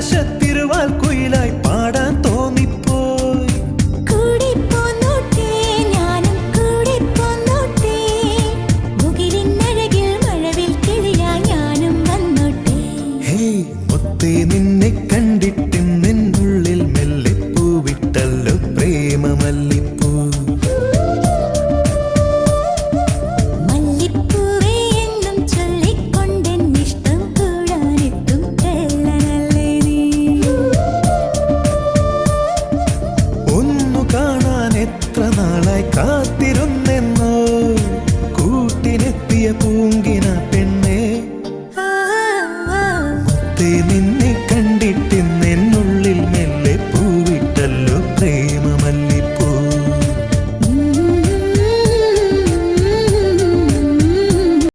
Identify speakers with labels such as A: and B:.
A: ആകാശത്തിരുവാൽ കുയിലായി പാടാൻ തോന്നിപ്പോയി.
B: കൂടെ പോന്നോട്ടെ ഞാനും കൂടെ പോന്നോട്ടെ, മുകിലിനഴകിൽ മഴവിൽ കിളിയായി ഞാനും വന്നോട്ടെ.
A: ഹേയ് മുത്തേ, നിന്നെ കണ്ടിട്ട് നിന്നുള്ളിൽ മെല്ലെ പൂവിട്ടല്ലോ പ്രേമ മല്ലിപ്പൂ.
B: മല്ലിപ്പൂവേ എന്നും ചൊല്ലിക്കൊണ്ടെന്നിഷ്ടം കൂടാനെത്തും കള്ളനല്ലേ നീ.
A: ഒന്നു കാണാൻ എത്ര നാളായി കാത്തിരുന്നെന്നോ, കൂട്ടിനെത്തിയ പൂങ്കിന പെണ്ണേ.
B: ആ, ആ, ആ.
A: മുത്തേ, നിന്നെ